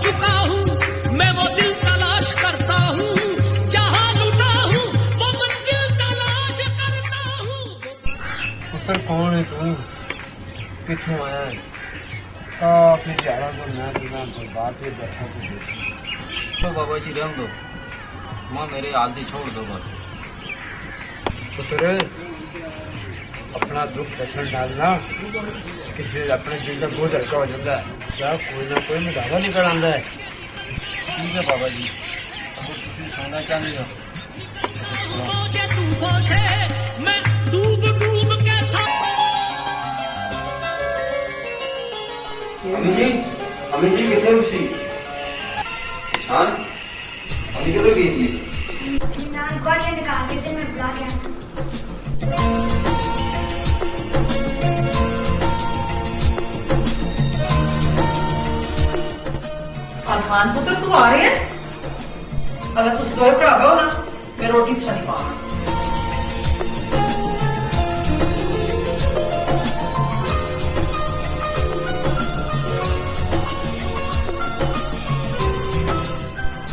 चुका हूँ मैं वो दिल तलाश करता हूँ जहाँ लुटा हूँ वो मंजिल तलाश करता हूँ। पुत्र कौन है तू, कितों आया है? काफी दिहाड़ा तो मैं बिना बर्बाद से बैठा तो तो बाबा जी रहने दो, माँ मेरे आदि छोड़ दो बस। पुत्र अपना दुख दर्शन डालना, किसी अपने दिल का बोझ हल्का हो जाता है, क्या कोई ना कोई मुदावा निकल आता है। ठीक है बाबा जी, अगर तुम सोना चाहते हो मौजे तूफान से मैं डूब डूब के अम्मी जी कितने खुशी शान अम्मी कितने गई थी मैं बुला गया। अरफान पुत्र तू आ रहे हैं? अगर तुम दोए भरा हो ना मैं रोटी तुसा नहीं पाना।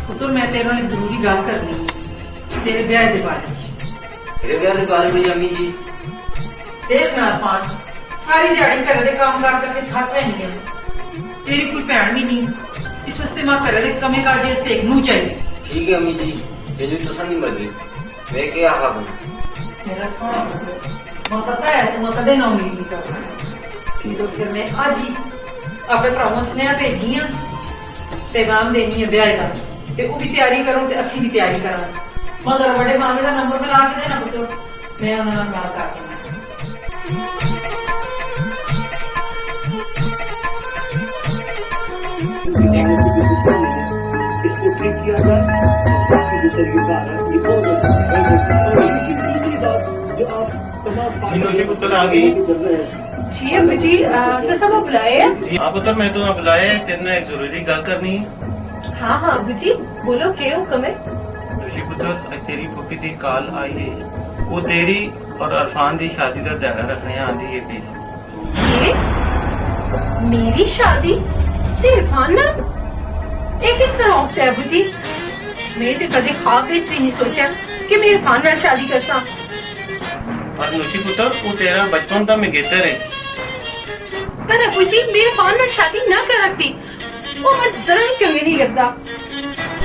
पुत्र मैं तेरे नाल जरूरी गल करनी तेरे ब्याह के बारे च। मेरे ब्याह के बारे में अम्मी जी देख ना अरफान, सारी दिहाड़ी घर के काम कर करके थक पैनी है, तेरी कोई भैन भी नहीं, इस वास्ते मैं घर के कमे काजे से एक नूं चाहिए। ठीक है अम्मी जी, जिन्हें तुसा नहीं मर्जी मैं क्या आखा हूँ। मेरा सोना पुत्र मैं पता है तुम कदे ना उम्मीद नहीं करना, तो फिर मैं आज ही अपने भरावां स्नेहा भेजी हाँ, पैगाम देनी है ब्याह का, ते वो भी तैयारी करो ते असी भी तैयारी करा। मगर बड़े मामे का नंबर मिला के देना पुत्र, मैं उन्होंने गल कर दूंगा। इसको ठीक किया जाए दूसरी बात ये बहुत जो आप तमाम पुत्र आ गई जी अम्मी जी तो सब बुलाए हैं? जी हाँ पुत्र मैं तो बुलाया है, तेरे एक जरूरी गल करनी है। हाँ हाँ अम्मी जी बोलो क्या हुक्म है? ऋषि पुत्र तेरी फुफी की कॉल आई है, वो तेरी और अरफान की शादी का ध्यान रखने आंदी है। ये मेरी शादी ते इरफान नाल एक किस तरह होता है अबू जी? मैं तो कदे ख्वाब में भी नहीं सोचा कि मैं इरफान नाल शादी कर सा। और ऋषि पुत्र वो तेरा बचपन का मिगेतर है। पर अबू जी मैं इरफान नाल शादी ना करती, वो मत जरा भी चंगे नहीं लगता।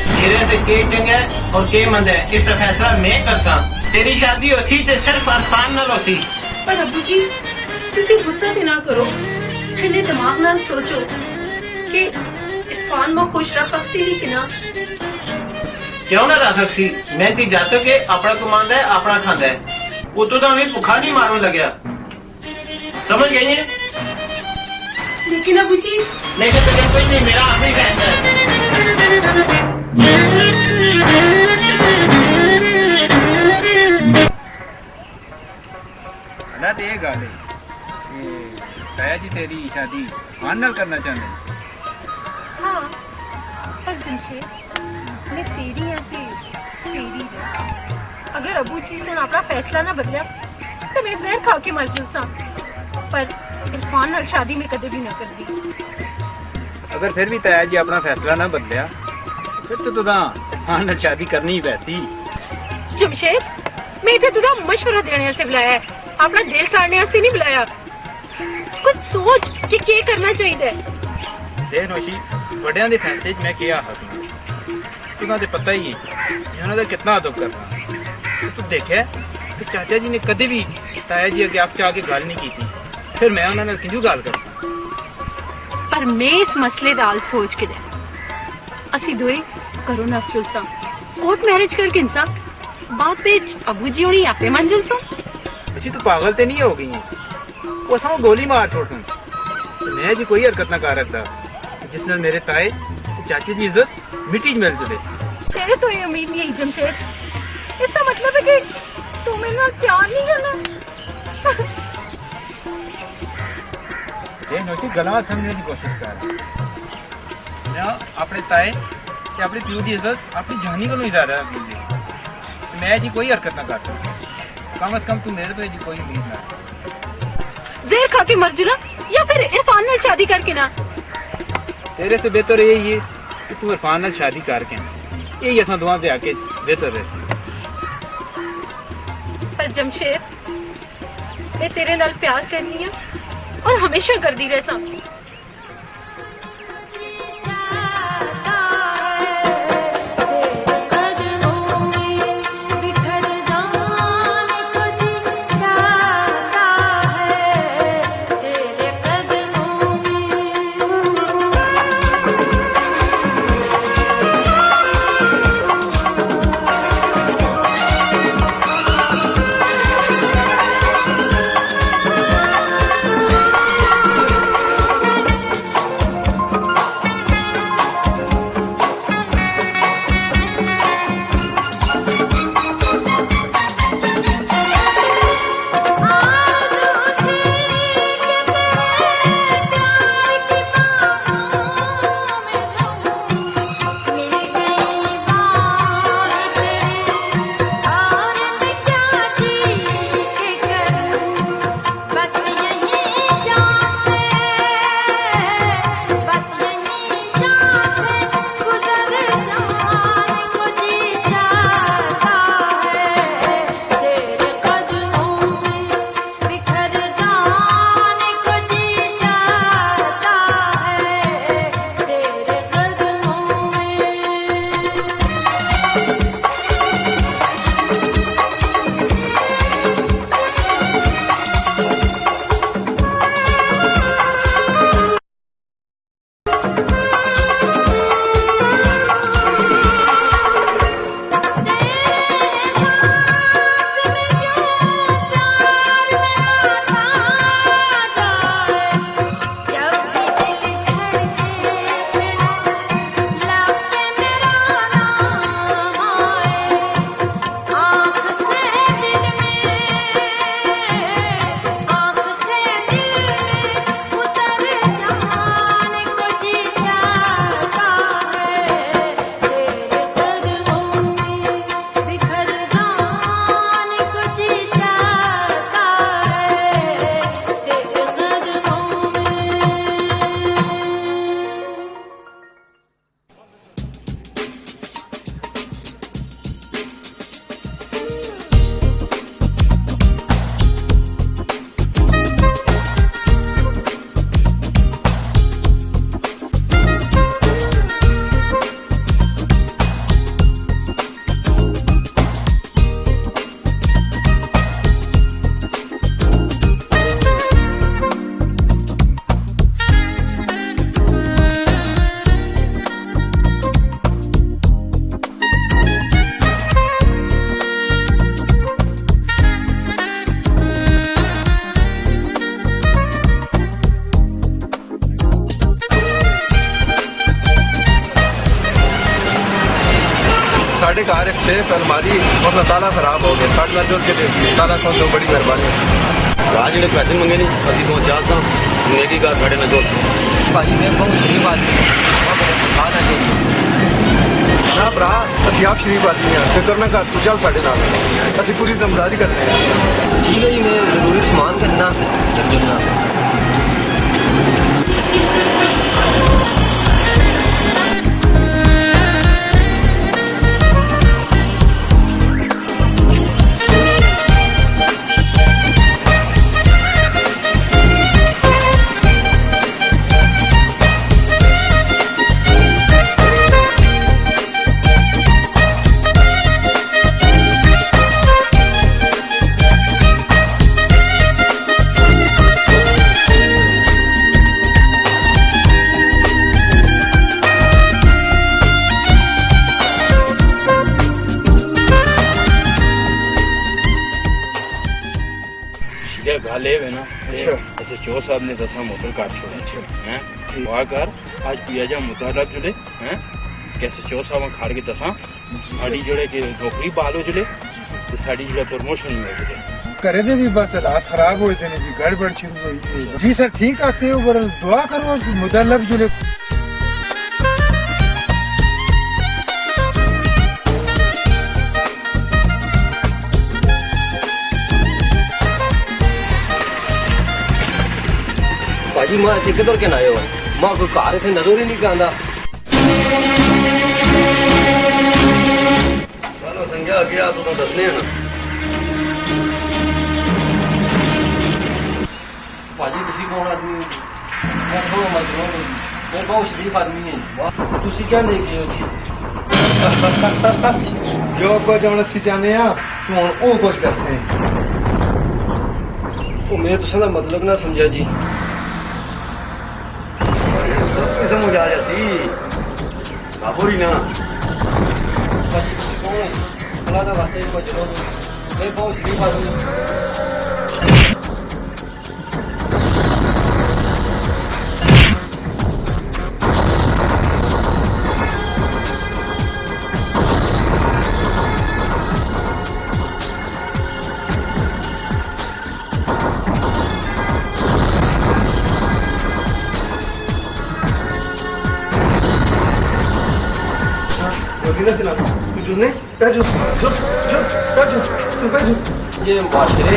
तेरे से के चंगा और के मंद है इसका फैसला मैं कर सा। तेरी शादी होसी ते सिर्फ अरफान नाल होसी। पर अबू जी तुसी गुस्सा ते ना करो, ठंडे दिमाग नाल सोचो कि इरफान मां खुश रख सी नहीं कि ना। क्यों ना रख सी, मेहनती जातो के अपना कमांदा है अपना खांदा है, वो तो हमें भुखा नहीं मारने लगे, समझ गई है? लेकिन अबू जी लेकिन तो कोई नहीं, मेरा आखिरी फैसला है। ना तो ये गल है ताया जी तेरी शादी खान नाल करना चाहते हैं। हाँ पर जमशेद मैं तेरी या कि तेरी रजा। अगर अबू जी सुन अपना फैसला ना बदलिया तो मैं जहर खा के मर जुलसा, पर इरफान नाल शादी में कदे भी ना कर दी। अगर फिर भी ताया जी अपना फैसला ना बदलिया फिर तो इरफान नाल शादी करनी ही पैसी। जमशेद मैं इथे तुझा मशवरा देने वास्ते बुलाया है, अपना दिल साड़ने वास्ते नहीं बुलाया। कुछ सोच कि क्या करना चाहिए। देख नौशी बड़ियां दे फैसले च मैं क्या आखना, तुहां ते पता ही है उन्हां दा कितना अदब करना। तू देखिया कि चाचा जी ने कदे भी ताया जी अगे आख के गल नहीं की, फिर मैं उन्हां नाल किंजू गल कर सा। पर मैं इस मसले दा हल सोच के दे असी दोए करो ना चुलसा, कोर्ट मैरिज करके इंसा बाद पेच अबू जी होनी आपे मंजिल सो। असी तो पागल ते नहीं हो गई है, वो असां गोली मार छोड़ सन। मैं जी कोई हरकत ना कर रखता जिस नाल मेरे ताए ते चाचे दी इज्जत मिट्टी च मिल चले। तेरे तो ये उम्मीद नहीं है जमशेद, इसका मतलब है कि तू मेरे नाल प्यार नहीं करना। ये नौशी गलत समझने की कोशिश कर। मैं अपने ताए ते अपने प्यो की इज्जत अपनी जानी को नहीं ज्यादा रखनी। मैं जी कोई हरकत ना कर सकता, कम से कम तू मेरे तो जी कोई उम्मीद ना। जहर खा के मर जुला या फिर इरफान नाल शादी करके ना। तेरे से बेहतर यही है कि तू इरफान नाल शादी करके यही असां दुआ ते आके बेहतर रहे। पर जमशेद मैं तेरे नाल प्यार करनी है और हमेशा करदी रहसा। साढ़े घर एक सेफ अलमारी और ताला खराब हो गया। साढ़े जो ताला खोल दो, बड़ी मेहरबानी। आज जो पैसे मंगे नहीं अभी तो जा एक ही घर खड़े न जोड़ भाजी ने बहुत गरीब आदमी ना भरा असि आप शरीफ आदमी हाँ फिक्र ना कर, तू चल साढ़े नाल, असि पूरी जिम्मेदारी करते हैं। ठीक है जी, मैं जरूरी समान करना चलना। ना ऐसे चो साहब ने दसा मोटर काट छोड़ा हैं वहाँ कर आज पिया जा मुताला जुले हैं कैसे चो साहब खाड़ के दसा साड़ी जोड़े की नौकरी बहाल हो जुले तो साड़ी जो प्रमोशन में हो जुले करे दे भी बस हालात खराब हुए थे जी, गड़बड़ शुरू हुई थी जी सर। ठीक आते हो पर दुआ करो मुतलब जुले। भाजी मां किधर के ना आयो मां कोई कार इतने नजर ही नहीं आंदा। चलो संज्ञा गया तू तो दसने है ना भाजी तुसी कौन आदमी हो? मैं थोड़ा मजबूर हूँ, मैं बहुत शरीफ आदमी है। तुसी क्या लेके हो जी? जो कुछ हम असी चाहने हैं तू हुण ओ कुछ दसे। वो मैं तो सारा मतलब ना समझा जी। सब कुछ समझ आ जासी बाबूरी ना भाजी तुसी कौन है? अल्लाह का वास्ते को चलो, मैं बहुत शरीफ आदमी हूँ। ये मुआशरे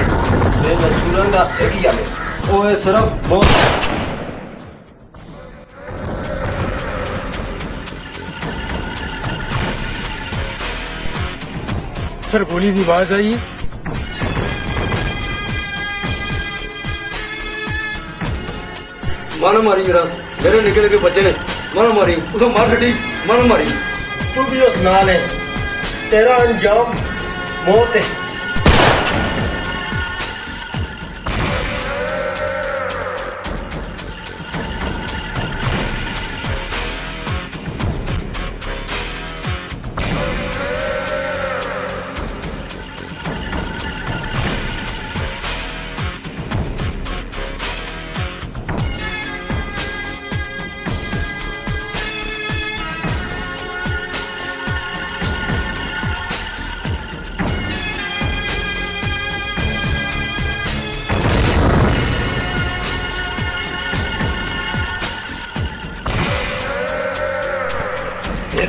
में मसूलन का एक ही आले वो है सिर्फ मौत। सर गोली की आवाज आई। माना मारी जरा मेरे निकल के बच्चे ने माना मारी उसे मार छड़ी माना मारी तू भी उस नाल है, तेरा अंजाम मौत है।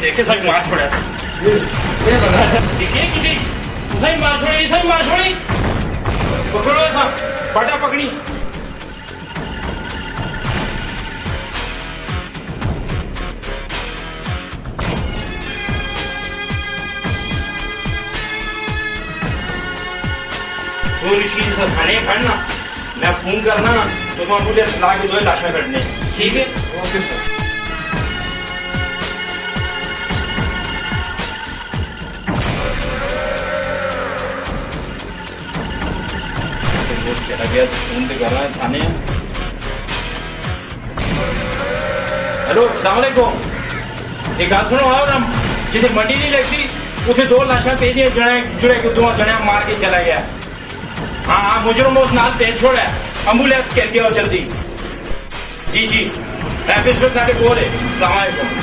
देखे सही मार छोड़ा देखिए कुछ सही मार छोड़ी पकड़ो ऐसा बाटा पकड़ी तो ऋषि से थाने खड़ना मैं फोन करना तो तुम एम्बुलेंस ला के 2 लाशा कटने ठीक है ओके सर चला गया फोन पे कर रहा है थाने हेलो अस्सलाम वालेकुम एक बात सुनो आओ ना जिसे मंडी नहीं लगती उसे 2 लाशा भेजिए जुड़े को 2 जने मार के चला गया हाँ मुजरम उस नाल भेज छोड़ा एम्बुलेंस करके आओ जल्दी जी ट्रैफिक पे साढ़े बोल है अस्सलाम वालेकुम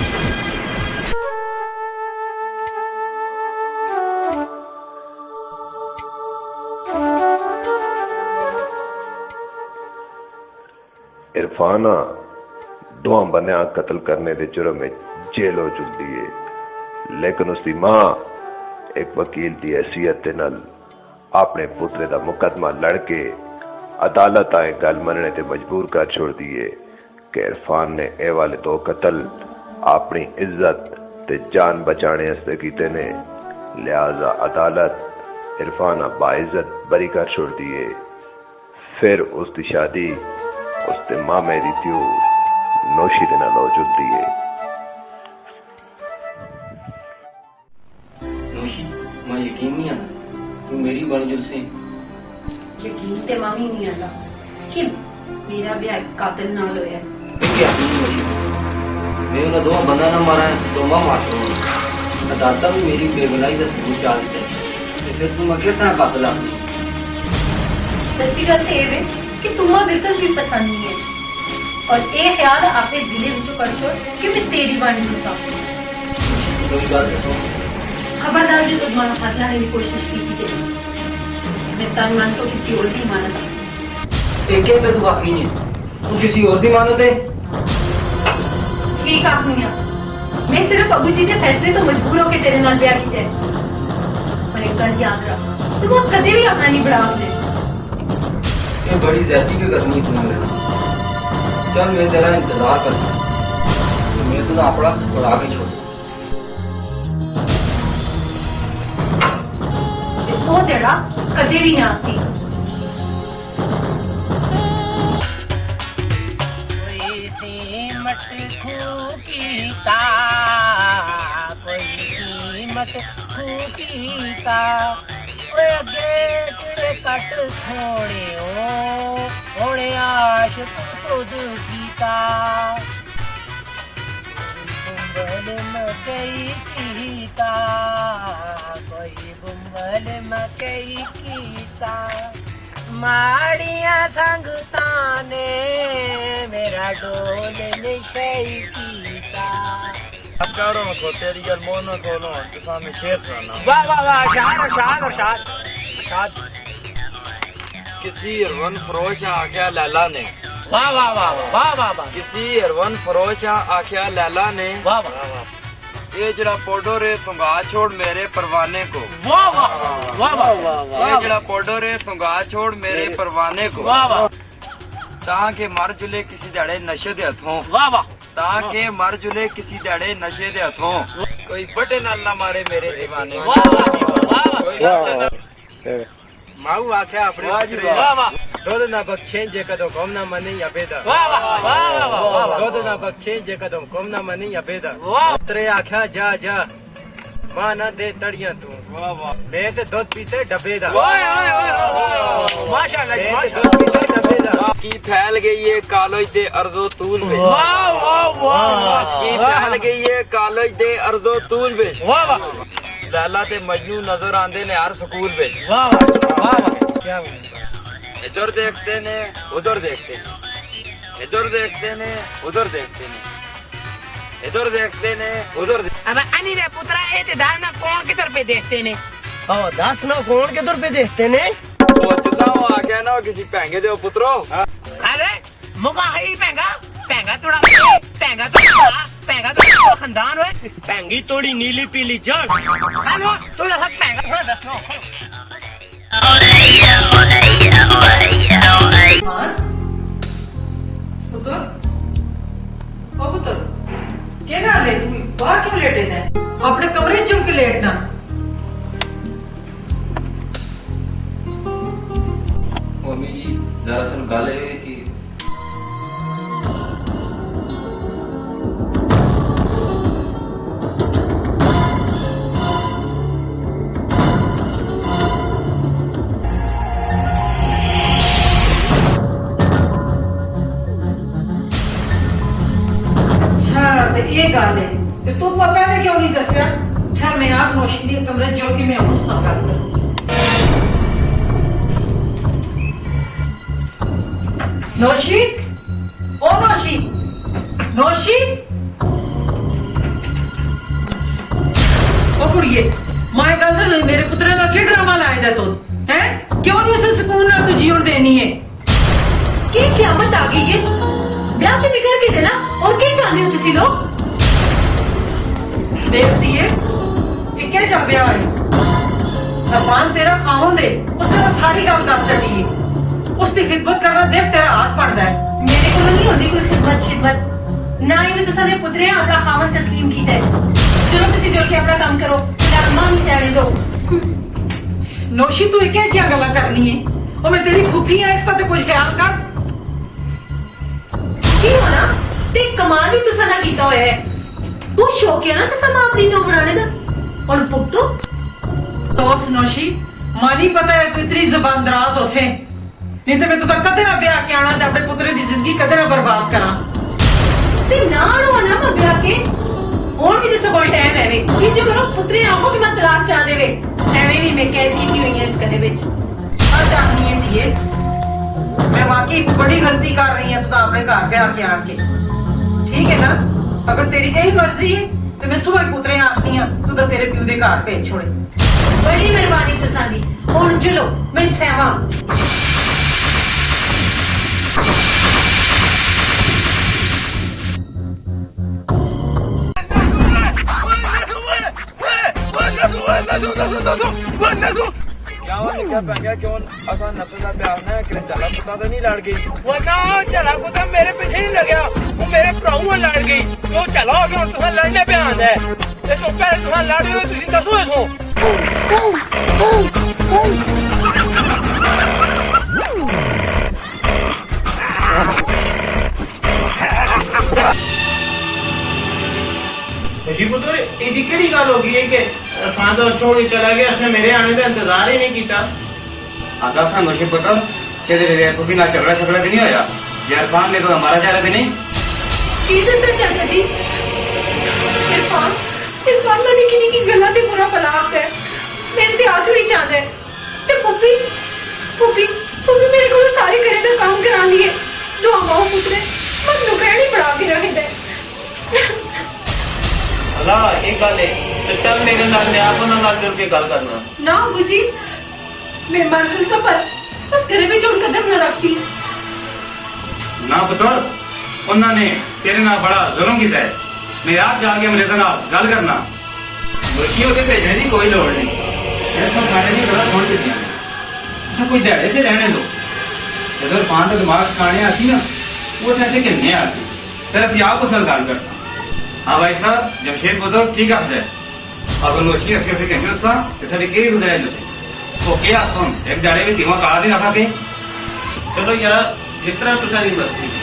इरफाना 2 बंदियां कत्ल करने के जुर्म में जेल हो चुकी है लेकिन उसकी मां एक वकील की हैसियत के नाल अपने पुत्रे का मुकदमा लड़के अदालत आए गल मनने ते मजबूर कर छोड़ दी है कि इरफान ने ए वाले 2 कत्ल अपनी इज्जत ते जान बचाने वास्ते कीते ने लिहाजा अदालत इरफाना बाइज्जत बरी कर छोड़ दी है फिर उसकी शादी उसके मामे दी थियो नौशी दे नाल हो जुलदी है नौशी मैं यकीन नहीं आता तू मेरी बनजुल से यकीन ते मामी नहीं आता कि मेरा ब्याह एक कातिल नाल होया क्या नौशी मैं उन्हें 2 बंदा ना मारा है 2 मार छोड़ा अदालत भी मेरी बेगुनाही का सबूत चाल देते तो फिर तू मैं किस तरह कातिल आती सच्ची गल ते है कि तुम्हें बिल्कुल भी पसंद नहीं है और ये ख्याल आपने दिले विचों कर छोड़ कि मैं तेरी बानी सा कोई बात नहीं खबरदार जो तुम्हारा हाथ लाने की कोशिश की थी मैं तन मन तो किसी और की मानता एक में तू आखिरी नहीं तू किसी और की मानत है ठीक आखनी मैं सिर्फ अबू जी के फैसले तो मजबूर होके तेरे नाल ब्याह किया पर एक गल याद रख तुम कदे भी अपना नहीं बढ़ा आपने ये बड़ी ज्यादती भी करनी है तुम्हें चल मैं तेरा इंतजार कर सकता मैं तो अपना खुदा भी छोड़ ਉਹ ਤੇਰਾ ਕਦੇ ਵੀ ਨਾ ਸੀ। कोई सीमट खूकीता कोई सीमट खूकीता ओए अगे तेरे कट सोने होने आश तू तुद कीता बुंबल मकई कीता कोई बुंबल मकई कीता माड़िया संगतां ने मेरा डोल निशई कीता। करो को तेरी गल मोनो कोनो तो सामने शेर सुनाना। वाह वाह वाह शाद शाद शाद शाद। किसी हरवन फरोश आख्या लैला ने। वाह वाह वाह वाह वाह वाह। किसी हरवन फरोश आख्या लैला ने। वाह वाह। ये जरा पोडो रे सुंगा छोड़ मेरे परवाने को। वाह वाह वाह वाह। ये जरा पोडो रे सुंगा छोड़ मेरे परवाने को। वाह वाह। ताकि मर जुले किसी दड़े नशे दे हथों। वाह वाह। ताकि मर जुले किसी दड़े नशे दे हथों। कोई बटे नाल ना मारे मेरे दीवाने। वाह वाह। माऊ आख्या अपने वाह वाह। दुध ना बख्शे जे कदों कौम ना मनी या बेदा। वाह वाह वाह। दुध ना बख्शे जे कदों कौम ना मनी या बेदा। वाह। तेरे आख्या जा जा मां ना दे तड़ियां तू। वाह वाह। मैं ते दुध पीते डब्बे दा। माशाल्लाह मैं ते दुध पीते डब्बे दा। की फैल गई है कालोज दे अर्जो तूल में। वाह वाह वाह। की फैल गई है कालोज दे अर्जो तूल में। वाह वाह। लैला ते मजनू नजर आंदे ने हर स्कूल में। वाह वाह वाह। क्या इधर देखते ने उधर देखते ने इधर देखते ने उधर देखते ने इधर देखते ने उधर। अब अनी रे पुत्रा ए ते दाना कौन किधर पे देखते ने। ओ दस ना कौन किधर पे देखते ने। वो जसाओ आ गया ना किसी पेंगे दे पुत्रो। अरे मुका है पेंगा पेंगा तोड़ा पेंगा तो खानदान है। पेंगी तोड़ी नीली पीली जड़। हेलो तो सब पेंगा थोड़ा दस लो। पुत्र ओ पुत्र क्या गल है तू बाहर क्यों लेटे है अपने कमरे चुम के लेटना। मम्मी जी दरअसल गल है कि ये गल है ते तू पहले क्यों नहीं दसिया। खैर मैं आप नौशी दी कमरे जो कि मैं उस ना गल कर। नौशी ओ नौशी नौशी ओ कुड़िए मैं गल मेरे पुत्रे का क्या ड्रामा लाए दा तू हैं क्यों नहीं उसे सुकून ना तू जीवन देनी है। ਕੀ ਕਿਆਮਤ ਆ ਗਈ ਹੈ। ਵਿਆਹ ਤੇ ਵੀ ਕਰਕੇ ਦੇਣਾ और ਕੀ ਚਾਹੁੰਦੇ ਹੋ ਤੁਸੀਂ ਲੋग। देखती है ये क्या चल रहा है। अरमान तेरा खामुंद है उसने वो सारी गल दस छड़ी है। उसकी खिदमत करना देख तेरा हाथ पड़ता है। मेरे को नहीं होती कोई खिदमत ना ही तुसा ने पुत्रे अपना खावन तस्लीम कीता है। चलो तुसी जुल के अपना काम करो मां भी सियाने दो। नौशी तू क्या जिया गल करनी है और मैं तेरी फूफी है इसका तो कुछ ख्याल कर। की होना ते कमाल भी तुसा ना कीता होया है। वो शौक है ना तुसा मां अपनी नो बनाने दा और पुत्तो दोस्त नौशी मानी पता है तू इतनी जबान दराज हो से नहीं तो मैं तुझे कदे ना ब्याह के आना ते अपने पुत्रे दी जिंदगी कदे ना बर्बाद करा। ते नाल होना मैं ब्याह के और भी तो कोई टाइम है वे कि जो करो पुत्रे आंखों की मत तलाक चाह देवे एवे भी मैं कैद की हुई है इस करे विच। आ जानी है दिए मैं वाकई बड़ी गलती कर रही है तू अपने घर ब्याह के आन के। ठीक है ना अगर तेरी यही मर्जी है तो मैं सुबह पुत्रे आती हाँ तू तो तेरे प्यू दे घर भेज छोड़े। बड़ी मेहरबानी तुसा दी और चलो मैं सहवा। क्या ਉਹ ਨਿੱਕਾ ਪੈ ਗਿਆ ਕਿਉਂ ਅਸਾਂ ਨਫਸ ਦਾ ਪਿਆਰ ਨਾ ਕਿ ਚੱਲਾ ਕੁੱਤਾ ਤਾਂ ਨਹੀਂ ਲੜ ਗਈ ਉਹ ਨਾ ਚਲਾ ਕੁੱਤਾ ਮੇਰੇ ਪਿੱਛੇ ਨਹੀਂ ਲੱਗਿਆ ਉਹ ਮੇਰੇ ਭਰਾਉ ਨਾਲ ਲੜ ਗਈ ਉਹ ਚਲਾ ਗਿਆ ਤੁਸੀਂ ਲੜਨੇ ਪਿਆਰ ਹੈ ਤੇ ਤੂੰ ਪਹਿਲੇ ਤੁਸੀਂ ਲੜ ਰਹੇ ਹੋ ਤੁਸੀਂ ਦੱਸੋ ਇਸੋ खुशी पुत्र इहदी केड़ी गल हो गई है कि इरफान तो छोड़ के चला गया उसने मेरे आने का इंतजार ही नहीं किया आता सा नौशी पुत्र तेरे लिए को भी ना झगड़ा झगड़ा नहीं होया ये इरफान ने तो हमारा चेहरा भी नहीं किधर से चाचा जी इरफान इरफान ने निकी निकी गल्ला ते बुरा भला आखदा है मेरे ते आज भी चाहदा है ते पुप्पी पुप्पी पुप्पी मेरे को सारे घरे दा काम करा लिए दुआवां पुत्रे मन नु कहणी पड़ा के रहे दे अल्लाह एक गल है तो चल मेरे नाल ने आपना नाल जुड़ के गल करना ना अबू जी मैं मंजिल सफर बस घरे में जोड़ कदम न रखती ना पुत्र उन्होंने तेरे नाल बड़ा जुल्म किया है मैं आज जाके मेरे नाल गल करना मुर्शियों के भेजने की कोई लोड़ नहीं ऐसा सारे की गल छोड़ दी कोई दिहाड़े से रहने दो जो इरफान का दिमाग ठिकाने आसी ना वो ऐसे किन्ने आसी फिर असं आप उस गल कर सकते हाँ भाई साहब जमशेद पुत्र ठीक आखद है अगर नौशी अस्सी अस्सी कहते सा तो साड़ी केड़ी गुजारिश नौशी तो क्या सुन एक दाड़े में धीमा काला नहीं रखा के चलो यार जिस तरह तुसारी मर्जी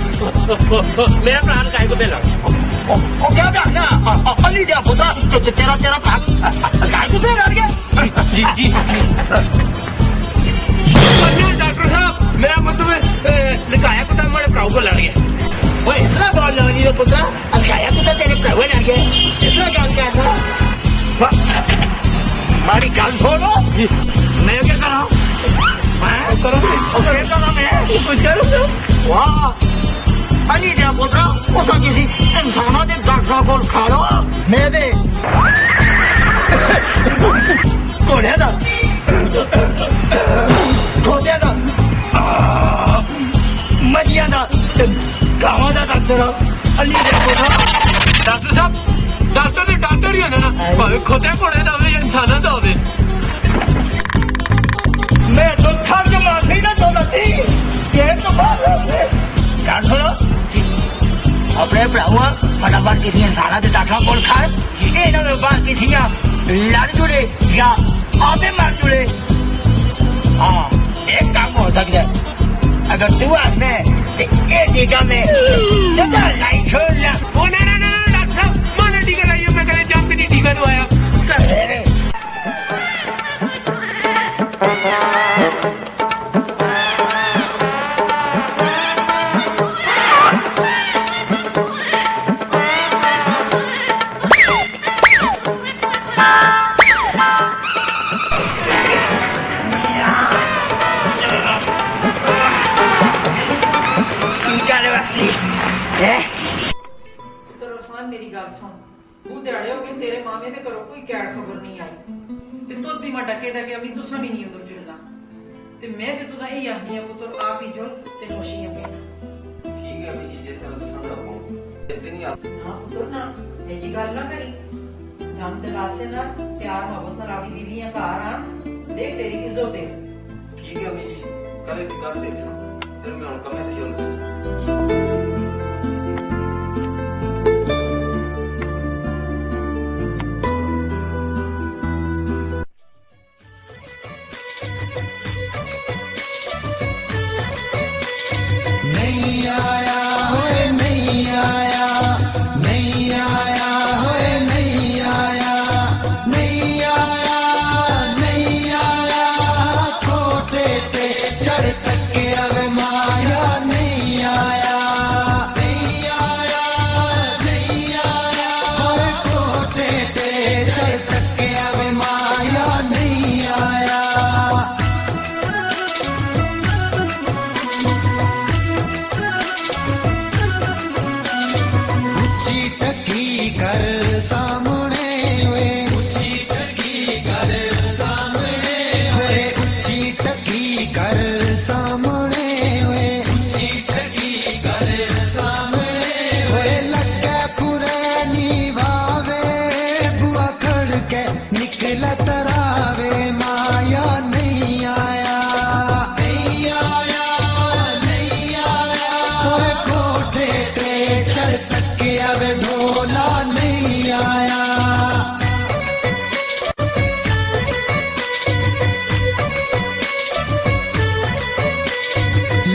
मेरा प्राण काय को दे लड़ ओ क्या कहना अली जा पुत्र तेरा तेरा भाग काय को दे लड़ गया जी जी डॉक्टर साहब मेरा मतलब लिखाया कुत्ता मेरे प्राण को लड़ गया वो इतना बोल नहीं तो पुत्र लिखाया कुत्ता तेरे प्राण को लड़ गया इतना गल करना हमारी गल छोड़ो मैं क्या कर रहा हूँ मैं कुछ करूँ वाह अली दिया पुत्र उस किसी इंसानों के डॉक्टर को खा लो मैं दे घोड़े का खोते का मरिया का गाँव का डॉक्टर अली दिया पुत्र डॉक्टर साहब डॉक्टर तो डॉक्टर ही होने ना भावे खोते घोड़े का हो इंसानों का हो मैं तो थक माफी ना चाहता थी पेट तो बाहर गल सुनो अपने भरावा फटाफट किसी इंसान के डॉक्टर को खा इन्होंने बाद किसी लड़ जुड़े या आपे मर जुड़े हाँ एक काम हो सकता है अगर तू आने तो ये टीका में लाई छोड़ना ना ना ना डॉक्टर साहब माने टीका लाइए मैं कहीं जाम के नहीं टीका दवाया सर मेरी गल सुन तू दिहाड़े हो गए तेरे मामे ते करो कोई कैड खबर नहीं आई ते तुद दी मा डके दा गया भी तुसा भी नहीं उधर जुलना ते मैं ते तुदा यही आखनी है पुत्र आप ही जुल ते नौशियां पीना ठीक है अभी जी जिस तरह दूसरा पाऊँ इतनी नहीं आप हाँ पुत्र ना ਇਹ ਜੀ ਗੱਲ ਨਾ ਕਰੀ ਦਮ ਦਿਲਾਸੇ ਨਾਲ ਪਿਆਰ ਮੁਹੱਬਤ ਨਾਲ ਆਪਣੀ ਬੀਵੀਆਂ ਘਰ ਆਣ ਦੇਖ ਤੇਰੀ ਇੱਜ਼ਤ ਹੈ ठीक है अभी जी कल एक गल देख सा फिर मैं उनका मैं जोड़ नहीं आया होए नहीं आया नहीं आया होए नहीं आया नहीं आया नहीं आया कोटे पे चढ़ तक अब माया नहीं आया नहीं आया नहीं आया होए कोटे पे चढ़ तक अब माया नहीं आया कर सामने वे ऊंची टकी कर सामने वे ऊंची टकी कर सामने वे ऊंची टकी कर सामने वे लगे पुरानी भावे बुआ खड़ के निकला तरावे माया नहीं आया नहीं आया नहीं आया कोई कोठे पे चढ़ तक अब ढोला नहीं आया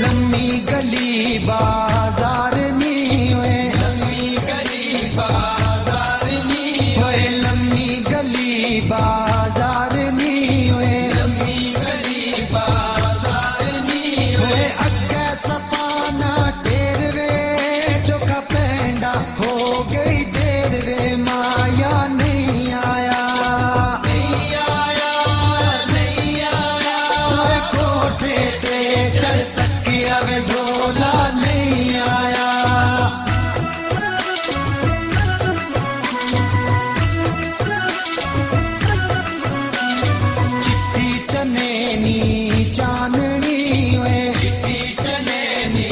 लम्बी गली बाजार नहीं हुए लम्बी गली बाजार नहीं हुए लम्बी गली बाजार नहीं हुए लम्बी गली बाजार नहीं हुए अग्गे सपाना टेरवे चोखा पेंडा हो गई देर रे माया नहीं आया नहीं आया नहीं आया कोई कोठे पे चढ़ तक अब ढोला नहीं आया चिट्टी चनेनी चांदनी हुए चिट्टी चनेनी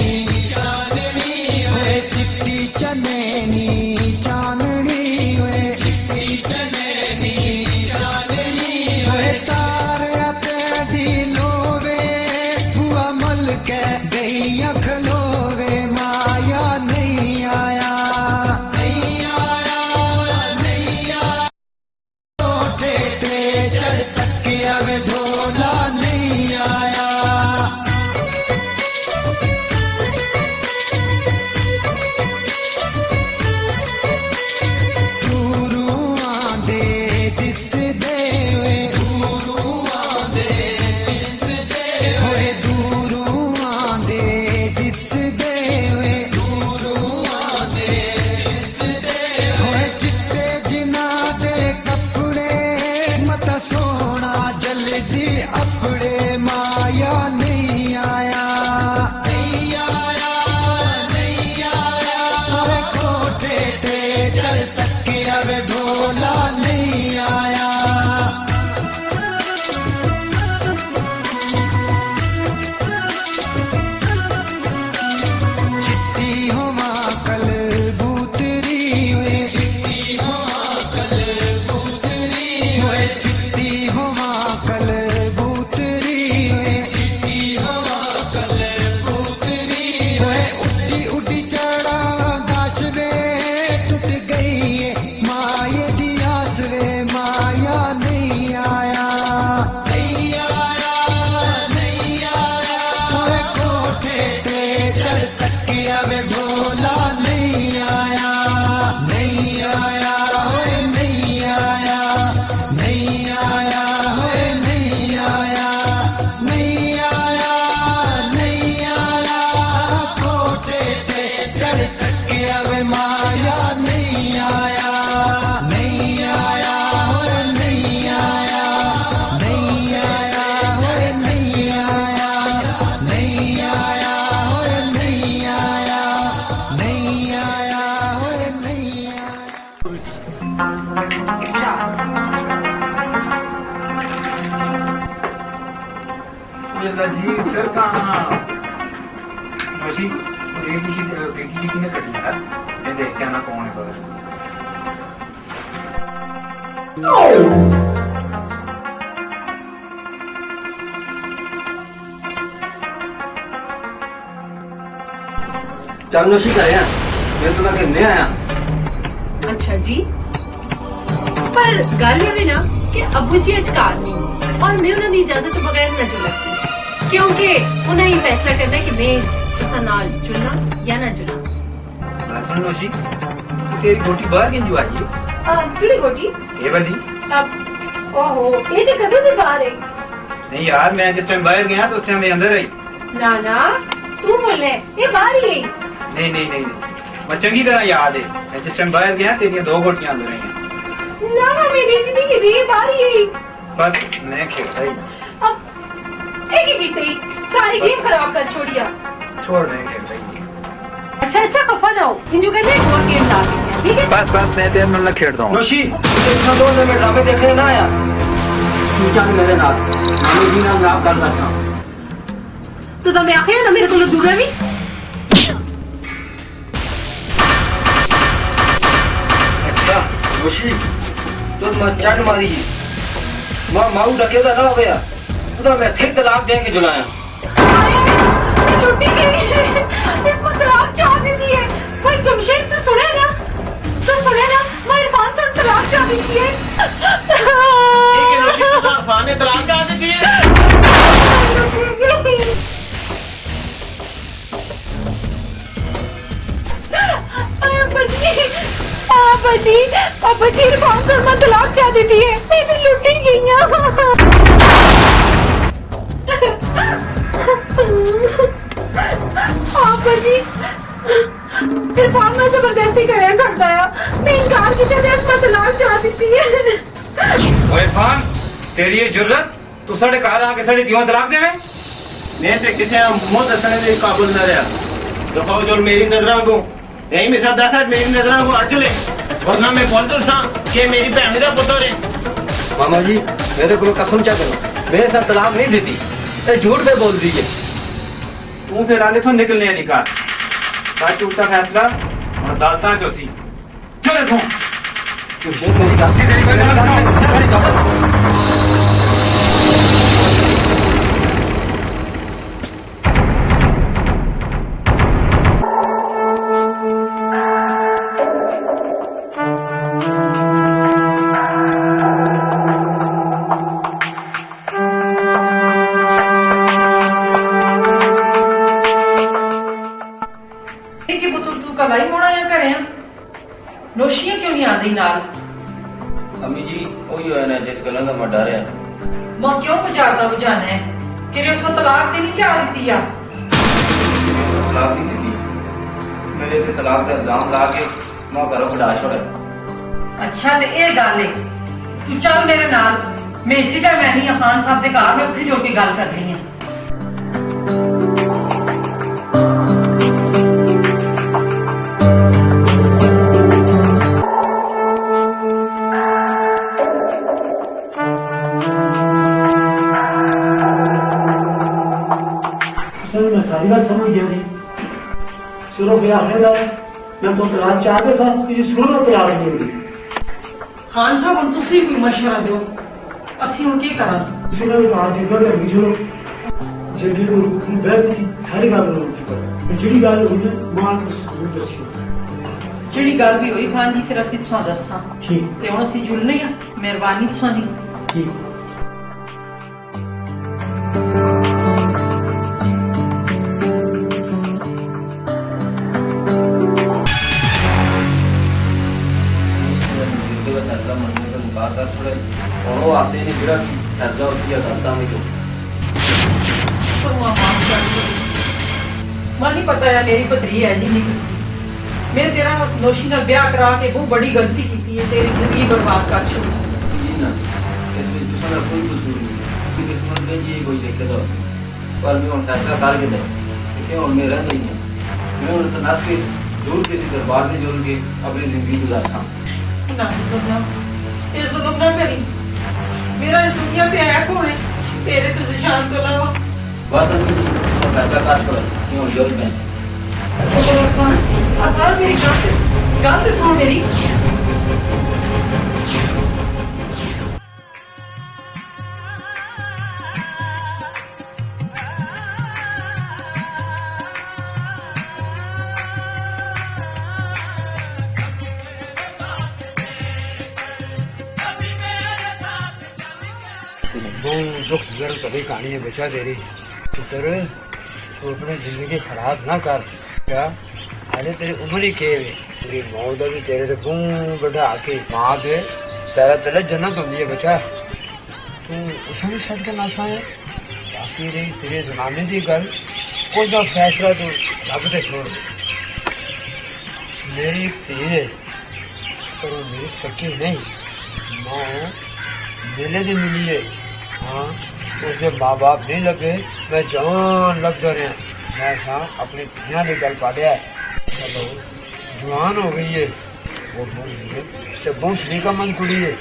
चांदनी हुए चिट्टी चनेनी चांदनी हुए चिट्टी चनेनी चांदनी हुए तारे पेड़ी लोवे हुआ मल के गैया खलोवे माया नहीं आया नहीं आया नहीं आया कोठे पे चढ़ तक अब ढोला नहीं आया दूरुआं दे दिस देवे दूरुआं दे दिस देवे होए दूरुआं दे दिस देवे दूरुआं दे दिस देवे होए चिट्टे जिना दे कपड़े मता सोना जल्दी अपड़े माया नहीं आया नहीं आया नहीं आया होए कोठे पे चढ़ तक अब ढोला नहीं आया चिट्टी हुआ कल बूतरी हुए चिट्टी हुआ कल बूतरी हुए चिट्टी हुआ कल बूतरी हुए चिट्टी हुआ कल बूतरी हुए उड़ी उड़ी चढ़ा गाछ वे टूट गई है माये दियास वे माया नहीं आया नहीं आया नहीं आया कोई कोठे पे चढ़ तक अब ढोला नहीं आया नहीं आया होए नहीं आया नहीं आया होए नहीं आया नहीं आया नहीं आया कोठे पे चढ़ तक अब माया नहीं आया नहीं आया होए नहीं आया नहीं आया होए नहीं आया नहीं आया होए नहीं आया नहीं आया होए नहीं मिर्जा जी फिर कहाँ नौशी बेटी ने कटी है मैं देख के आना कौन है बाहर चल नोशी करे मैं तो कहने आया। अच्छा जी, पर गल ये ना कि अबू जी अज घर नहीं और मैं उन्होंने इजाजत तो बगैर ना जुलती, क्योंकि उन्हें ये फैसला करना है कि मैं तुसा नाल जुलना या ना जुलना। सुन नोशी तेरी गोटी बाहर किंजू आई है? केड़ी गोटी? ये वाली। ओहो, ये तो कदों दी बाहर है। नहीं यार, मैं जिस टाइम बाहर गया तो उस टाइम मैं अंदर आई। ना ना, तू बोले ये बाहर ही आई। नहीं मैं चंगी तरह याद है, मैं जिस टाइम बाहर गया तेरी 2 गोटियां अंदर आई। ना ना, मैं देखती नहीं कि ये बाहर ही आई। बस मैं खेलता ही अब एक ही की सारी गेम खराब कर छोड़िया। छोड़ मैं खेलता ही। अच्छा खफा ना हो, इन जो कहते हैं और गेम ला के, ठीक है? बस मैं तेरे नाल खेलदा हूं। नोशी तुझे 2 में ड्रामे देखने ना आया, तू चल मेरे नाल मामी जी नाल नाप कर दसा। तो मैं आखिर ना मेरे को दूर रही। अच्छा नोशी तो मैं चढ़ मारी माऊ डकेदा ना हो गया तो मैं थे तलाक दे के जुलाया। लुटी गई, इसमें तलाक चाह दी थी है। भाई जमशेद तू सुने ना मैं इरफान से तलाक चाह दी थी है। इरफान ने तलाक चाह दी थी। अब्बा जी इरफान से मैं तलाक चाह दी थी है। मैं तो लुटी गई हूं। अब्बा जी इरफान में जबरदस्ती करे करता है, मैं इनकार की तरह इसमें तलाक चाह दी थी है। ओ इरफान, तेरी ये जुर्रत तू साडे घर आके साडी धीवां तलाक देवे? मैं ते किसे मुंह दसने दे काबुल न रहा। दफा जो मेरी नजरां को यही मेरे साथ 10 मेरी नजरां को अड़ चले, वरना मैं बोल तो सा कि मेरी भैन दा पुत्र है। मामा जी मेरे को कसम चा करो, मेरे साथ तलाक नहीं देती, ये झूठ पे बोल दी है। तू फिर आले तो निकलने निकाल का टूटा फैसला और अदालता चोसी चले तू तुझे मेरी काशी तेरी मेरी नोशियां क्यों नहीं आती नाल? अम्मी जी वही है ना जिस गल का मैं डर है। मां क्यों बुझाता बुझाना है कि उसको तलाक देनी चाह दी या तलाक नहीं दी, मेरे पे तलाक का इल्जाम ला के मैं घरों कढ़ा छोड़ा। अच्छा ते ये गल है, तू चल मेरे नाल, मैं इसी टाइम आनी हां खान साहब दे घर में उत्थे जुड़ के गल करनी है। मैं सारी बात समझ गया जी। सुनो ब्याह होने का मैं तो तलाक चाहते सा कि सुनो तलाक नहीं होगी। खान साहब हम तुसी कोई मशवरा दो, ਅਸੀਂ ਹੁਣ ਕੀ ਕਰਾਂ? ਤੁਸੀਂ ਨੇ ਕਹਾ ਜੀ ਕਿ ਅਭੀ ਜੋ ਜੱਗੀ ਨੂੰ ਬੈਠ ਜੀ ਸਾਰੀ ਗੱਲ ਨੂੰ ਉੱਥੇ ਕਰੋ, ਜਿਹੜੀ ਗੱਲ ਹੋਈ ਨਾ ਮਾਂ ਨੂੰ ਦੱਸਿਓ। ਜਿਹੜੀ ਗੱਲ ਵੀ ਹੋਈ ਖਾਨ ਜੀ ਫਿਰ ਅਸੀਂ ਤੁਹਾਨੂੰ ਦੱਸਾਂ। ਠੀਕ ਤੇ ਹੁਣ ਅਸੀਂ ਜੁਲਨੇ ਆ, ਮਿਹਰਬਾਨੀ ਤੁਹਾਡੀ। ਠੀਕ फैसला मनने का इनकार कर छोड़े और वो आते ने जरा फैसला उसकी अदालता में क्यों मन नहीं पता है मेरी पतरी है जी निकल सी, मैं तेरा नोशी नाल ब्याह करा के बहुत बड़ी गलती की है, तेरी जिंदगी बर्बाद कर छोड़ी। इसमें दूसरा कोई कसूर नहीं कि किस्मत में ये कोई देखे तो पर मैं उन फैसला करके दे कि और मैं रह नहीं है, मैं उनसे नस के दूर किसी दरबार में जोड़ के अपनी जिंदगी गुजारसा ना करना, ये जुल्म ना करी, मेरा इस दुनिया पे आया कौन है तेरे तो जिशान तो अलावा। बस अभी फैसला कर छोड़ा कि और जोड़ में अफान मेरी गल तो सुन मेरी। बहुत दुख जरूर कभी कहानी है बचा तेरी पुत्र, तू अपनी जिंदगी खराब ना कर। क्या अरे तेरी उम्र ही के तेरी मौत भी तेरे से बहुत बड़ा आके माँ थे तेरा तले जन्नत होती है बचा। तू उसे भी सच के नासा है बाकी रही तेरे जमाने की गल कोई ना फैसला तू रब से छोड़ दे। मेरी एक धी है पर वो मेरी सकी नहीं, माँ मेले से मिली है। हाँ उसे माँ बाप नहीं लगे, मैं जवान लग जा रहे हैं। मैं हाँ अपनी धियाँ निकल पा लिया है, चलो जवान हो गई है वो तो बहुत सलीका मन कुड़ी है।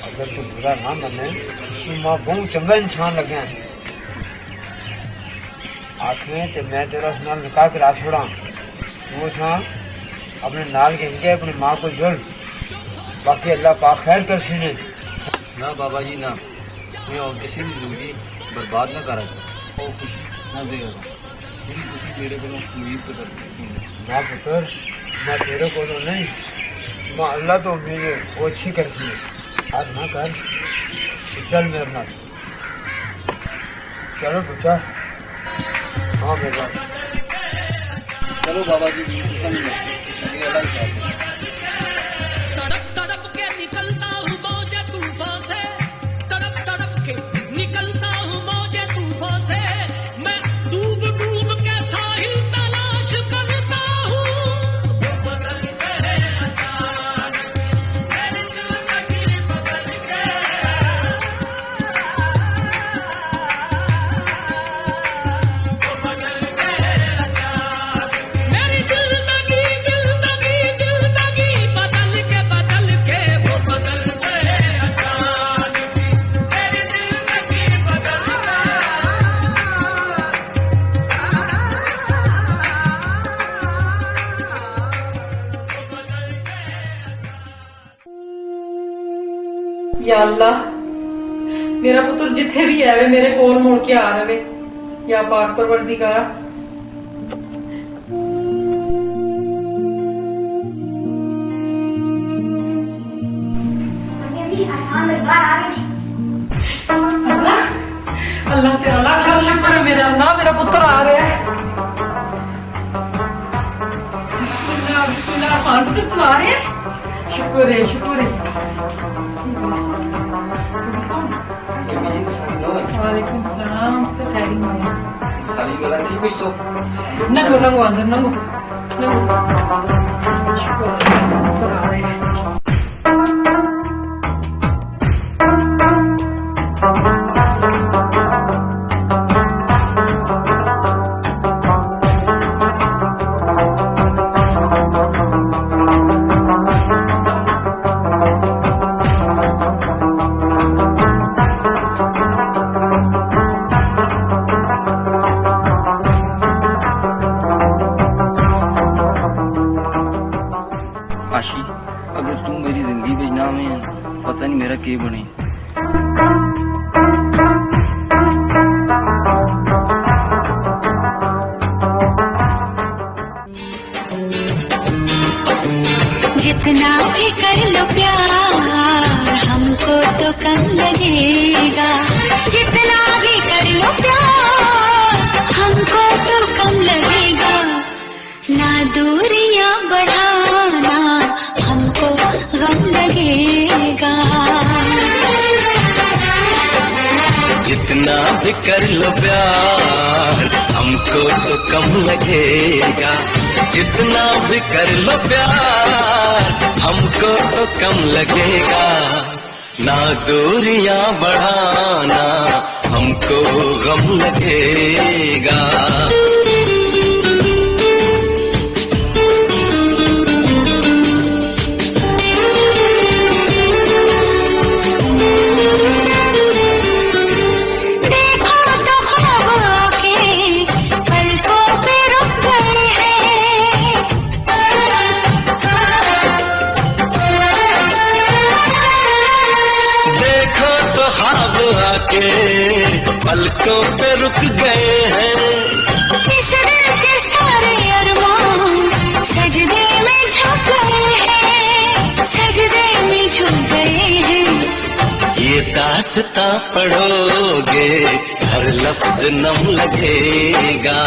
अगर तू बुरा ना मने तो माँ बहुत चंगा इंसान लगे हैं। आखिर तो मैं तेरा उस नाल निकाह करा छोड़ा, वो हाँ अपने नाल के इनके अपनी माँ को जुड़, बाकी अल्लाह पाक खैर कर सी ने। ना बाबा जी ना, मैं और किसी भी जिंदगी बर्बाद ना करा और खुशी ना देगा। मेरी खुशी मेरे को उम्मीद तो करती ना पुत्र, मैं तेरे को तो नहीं, माँ अल्लाह तो उम्मीद है वो अच्छी कर सी है। आज ना कर तो चल मेरे नाल, चलो बच्चा। हाँ बेटा चलो बाबा जी अलग तड़प तड़प के निकलता हूँ मौजे तूफान से, तड़प तड़प के निकलता हूँ मौजे तूफान से। मैं डूब डूब के साहिल तलाश करता हूँ। वो बदलते हैं अचानक मेरी जिंदगी बदल के। वो बदलते हैं अचानक मेरी जिंदगी जिंदगी जिंदगी बदल के वो बदलते हैं अचानक मेरी जिंदगी बदल या अल्लाह मेरा पुत्र जिथे भी है मेरे कोल मुड़ के आ रहे या पाक परवरदिगार। अल्लाह अल्लाह तेरा लाख लाख शुक्र है मेरे अल्लाह, मेरा पुत्र आ रहा है। बिस्मिल्लाह बिस्मिल्लाह खान पुत्र तुम आ रहे हैं, शुक्र है शुक्र है। वालेकुम सलाम। तो खैरी में सारी गला ठीक है सो नंगो नंगो अंदर नंगो नंगो। शुक्र है पुत्र आ रहे हैं। आशी अगर तू मेरी जिंदगी में ना में पता नहीं मेरा के बने। जितना भी कर लो प्यार हमको तो कम लगेगा, जितना भी कर लो प्यार हमको तो कम लगेगा। ना दूरियां बढ़ाना हमको गम लगेगा। जितना भी कर लो प्यार हमको तो कम लगेगा, जितना भी कर लो प्यार हमको तो कम लगेगा। ना दूरियां बढ़ाना हमको गम लगेगा। देखो तो ख्वाब आके पलकों पे रुक गए हैं, दास्तां पढ़ोगे हर लफ्ज नम लगेगा,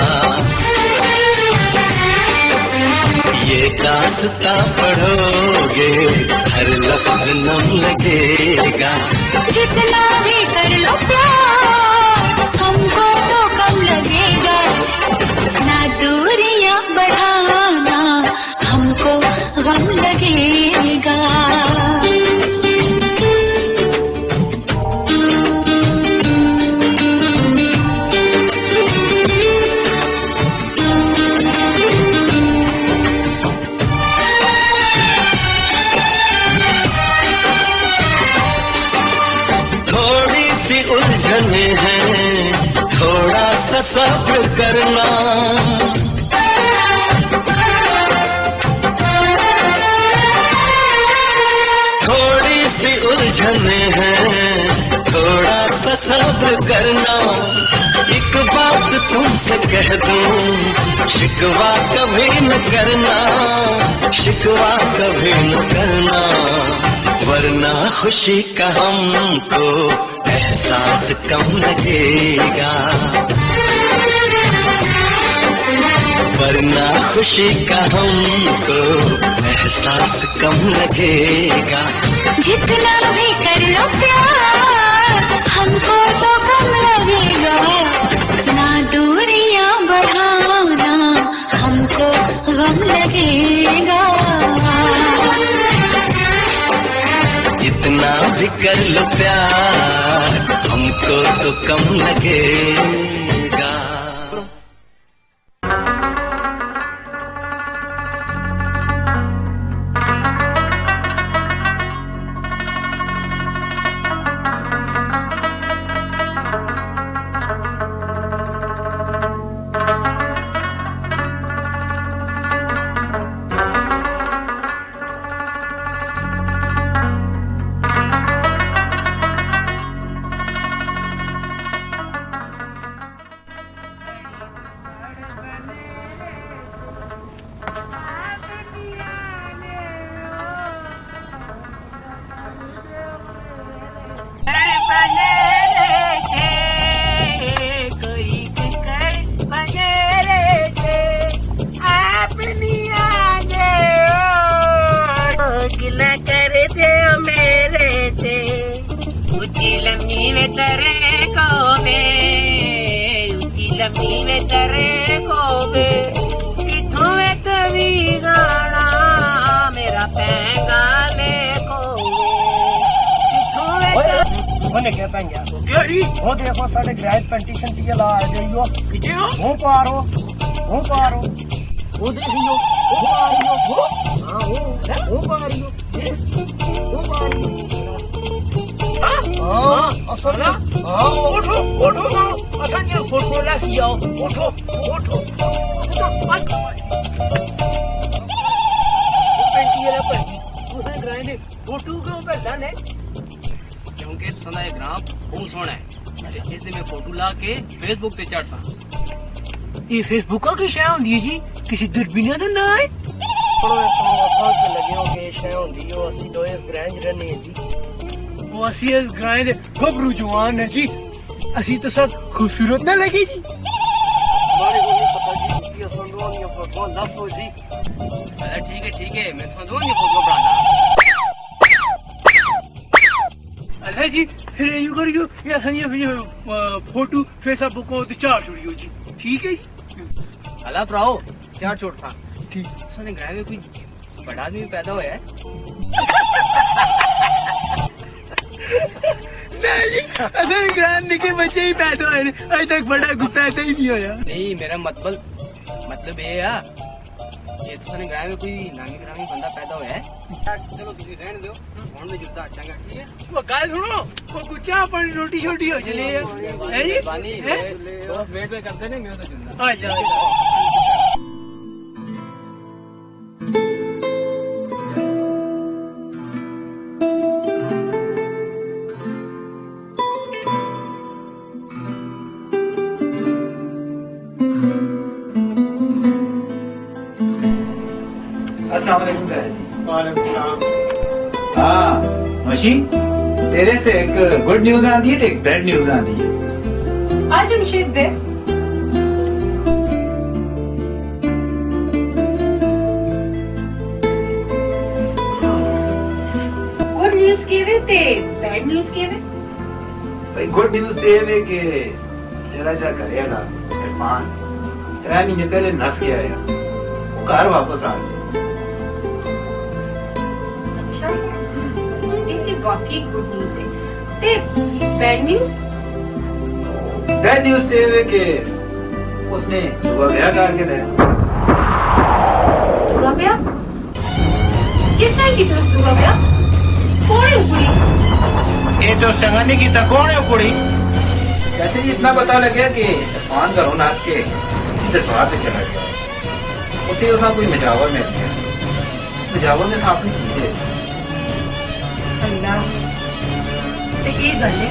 ये दास्तां पढ़ोगे हर लफ्ज नम लगेगा। जितना भी कर लो प्यार हमको तो कम लगेगा, ना दूरियां बढ़ाना हमको गम लगेगा। थोड़ा सा सब्र करना, थोड़ी सी उलझने हैं, थोड़ा सा सब्र करना। एक बात तुमसे कह दूं, शिकवा कभी न करना, शिकवा कभी न करना, वरना खुशी का हमको एहसास कम लगेगा, वरना खुशी का हमको एहसास कम लगेगा। जितना भी कर लो प्यार हमको तो कम लगेगा, ना दूरियां बढ़ाना हमको गम लगेगा। जितना भी कर लो प्यार हमको तो कम लगेगा। वो देखो साढ़े ग्रैंड पेंटिशन की ला आ जाइयो, वो पारो, वो पारो, वो देखियो, वो पारियो, वो हाँ वो पारियो, वो पारियो। हाँ असल हाँ उठो उठो ना असल ये फोटो ला सियाओ उठो उठो पेंटिया ला पड़ी उसे ग्रैंड फोटो के ऊपर डन है क्योंकि सुना है ग्राम बहुत सोना है। इस दिन मैं फोटो ला के फेसबुक पे चढ़ता। ये फेसबुक का की शय होंदी है जी, किसी दूरबीन तो ना है लगे हो के शय होंदी हो। असि दो इस ग्रांज रहने है जी, वो असि इस ग्रांज दे गबरू जवान है जी, असि तो सब खूबसूरत ना लगे जी। हमारे को नहीं पता जी उसकी असंदोन या फोटो लस हो जी। अरे ठीक है मैं संदोन ये फोटो बनाना। अरे जी फिर यू करियो या संजय फोटो फेसबुक को चार छोड़ियो जी, ठीक है जी। अला प्राओ चार छोड़ता ठीक। सुने ग्राम में कोई बड़ा आदमी पैदा हुआ है? नहीं जी असल ग्राम के बच्चे ही पैदा हुए, अभी तक बड़ा गुप्ता पैदा ही नहीं होया। नहीं मेरा मतलब ये है ये तो सुने ग्राम में कोई नामी ग्रामी बंदा पैदा हुआ है। चलो किसी रहने दो फोन में जुड़ता अच्छा ठीक है। वो गाल सुनो वो कुछ अपन रोटी छोटी हो चली है जी बानी दोस्त वेट पे करते नहीं मैं तो जुड़ना आ जाओ। अस्सलाम वालेकुम जी। वालेकुम सलाम। हाँ मशी तेरे से एक गुड न्यूज आती है तो एक बैड न्यूज आती है। आज जमशेद बे गुड न्यूज केवे ते बैड न्यूज केवे। भाई गुड न्यूज ये है कि तेरा जा करेगा इरफान 3 महीने पहले नस गया है, वो घर वापस आ गया। अच्छा ये ते वाकई गुड न्यूज है। ते बैड न्यूज बैड न्यूज ये है कि उसने दुआ ब्याह करके दिया। दुआ ब्याह किस टाइम की दोस्त दुआ ब्याह कौन है कुड़ी? ये तो संगनी की तो कौन है कुड़ी? चाचा जी इतना पता लग गया कि इरफान घरों नास के किसी दरबार पे चला गया। उसे उसका कोई मजावर मिल गया, उस मजावर में सांप ने की दे। अल्लाह ते ये गल है।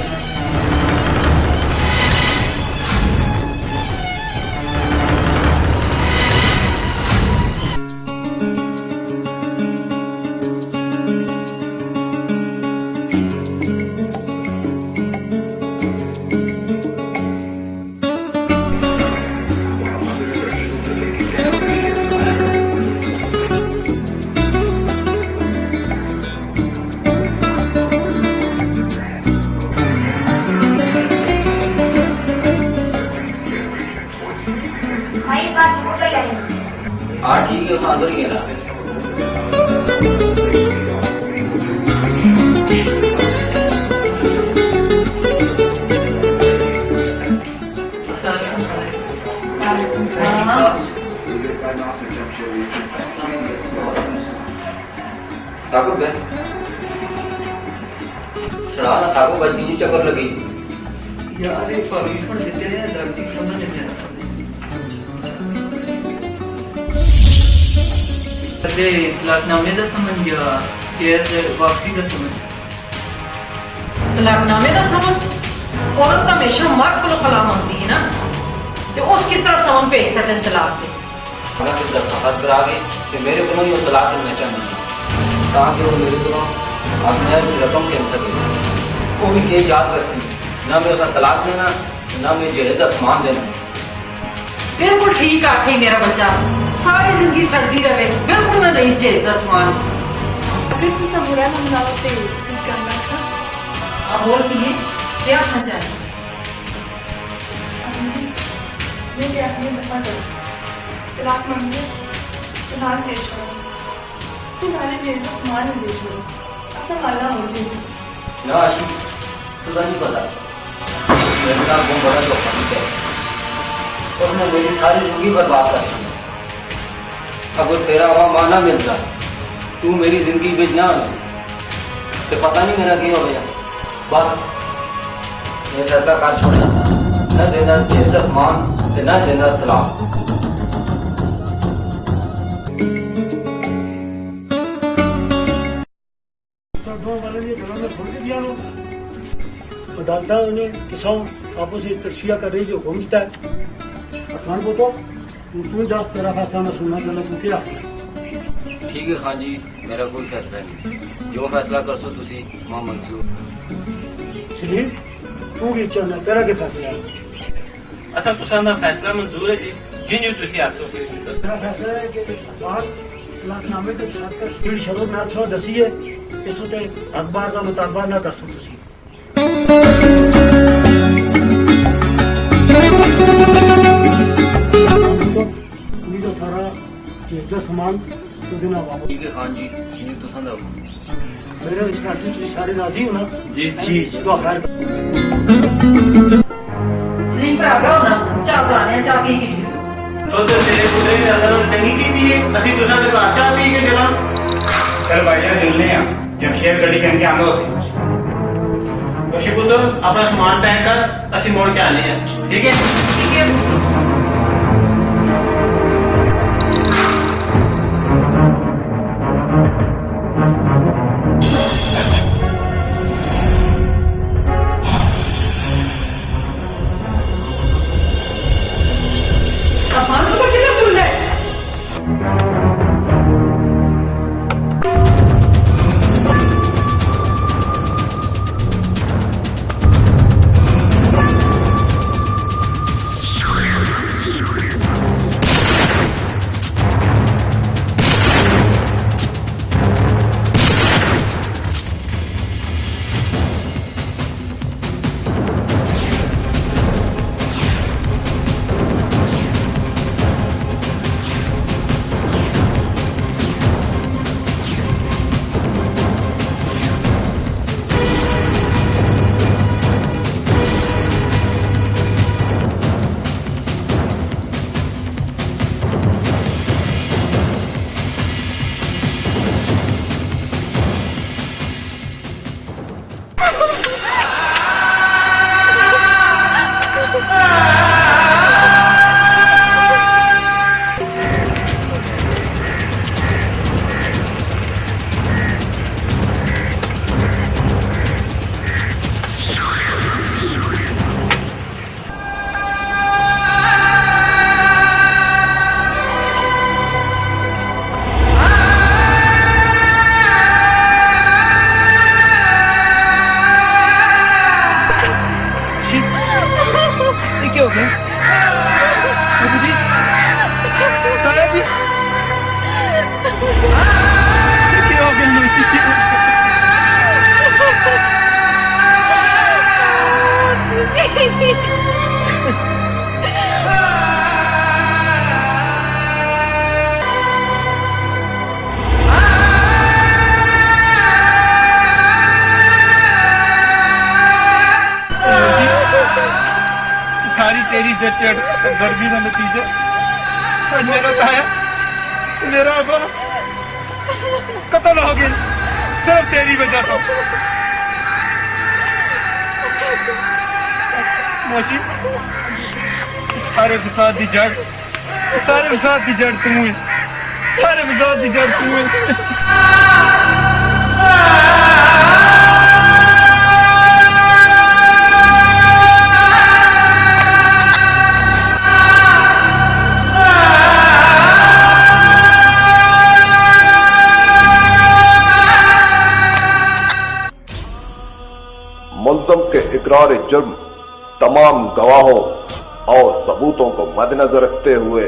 हाँ ठीक है, उस अंदर ही गया। साकुब है सराहना साकुब बजनी जी चक्कर लगी यार। एक परमिशन देते हैं गलती समझ नहीं आता। ते तलाकनामे दा समझ गया जेस वापसी दा समझ। तलाकनामे दा समझ औरत हमेशा मर्द को खिलाफ होती है ना, तो उस किस तरह समझ भेज सकते तलाक पे? अगर तो दस्तखत करा के तो मेरे को ही तलाक देना चाहिए ताकि वो मेरे को अपने की रकम कह सके। वो भी के याद कर सी ना मैं उसका तलाक देना ना मैं जहेज का सामान देना। बिल्कुल ठीक आखी मेरा बच्चा, सारी जिंदगी सड़ती रहे, बिल्कुल ना नहीं जेज का सामान। अगर तुसा बुरा ना मनाओ ते करना था। अब बोलती है क्या आखना चाहती? मैं क्या अपनी दफा करूं तलाक मांगे तलाक दे छोड़ो तुम्हारे जेल का सामान दे छोड़ो असल वाला हो गई ना आशी तुझा नहीं पता मेरे नाम बहुत बड़ा धोखा किया। उसने मेरी सारी जिंदगी बर्बाद कर दी। अगर तेरा वहाँ माना मिलता तू मेरी जिंदगी में ना तो पता नहीं मेरा क्या हो गया। बस ये फैसला कर छोड़ा, न देना जेल का सामान न देना तलाक। अदालत ने किसान आपस में तरशिया कर रही जो हुक्म किया है। अफगान को तो तू दस तेरा फैसला ना सुनना चाहना तू क्या? ठीक है खान जी, मेरा कोई फैसला नहीं, जो फैसला कर सो तुसी मां मंजूर। सलीम तू भी चाहना तेरा क्या फैसला है? असा तुसा दा फैसला मंजूर है जी, जिन्हों तुसी आखो सी तेरा फैसला है कि अखबार तलाकनामे के शर्त कर सीढ़ी शरों में आखो दसी है इस उते अखबार का मुताबा ना कर सो तुसी। तो सारा जेल का सामान तो देना वापस। ठीक है खान जी, जिन्हों तुसा दा मेरे इस फैसले तुसी सारे राजी हो ना? जी जी तो खैर सलीम भरा गया ना चाह बनाने चाह पी के तो तेरे पुत्रे ने असल चंगी की है असि तुसा दे घर चाह पी के चला। चल भाईया चलने आ, जमशेद गड्डी कहके आंदा उसे। खुशी पुत्र अपना सामान पैक कर, असि मोड़ के आने हैं, ठीक है? ठीक है। जड़ गर्मी का नतीजा आज मेरा ताया मेरा अबा कत्ल हो गए सिर्फ तेरी वजह तो। मोशी सारे फसाद की जड़ तू है, सारे फसाद की जड़ तू है। मुल्ज़िम के इकरार जुर्म तमाम गवाहों और सबूतों को मद्देनजर रखते हुए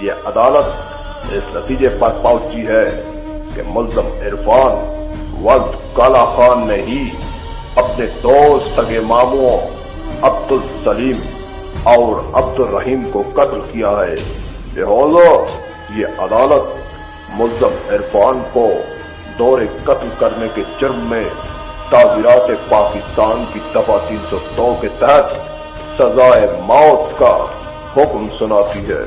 ये अदालत इस नतीजे पर पहुंची है कि मुल्ज़िम इरफान वल्द काला खान ने ही अपने दोस्त सगे मामुओं अब्दुल सलीम और अब्दुल रहीम को कत्ल किया है। लिहाजा ये अदालत मुल्ज़िम इरफान को दौरे कत्ल करने के जुर्म में ताज़ीरात पाकिस्तान की दफा 302 के तहत सजाए मौत का हुक्म सुनाती है।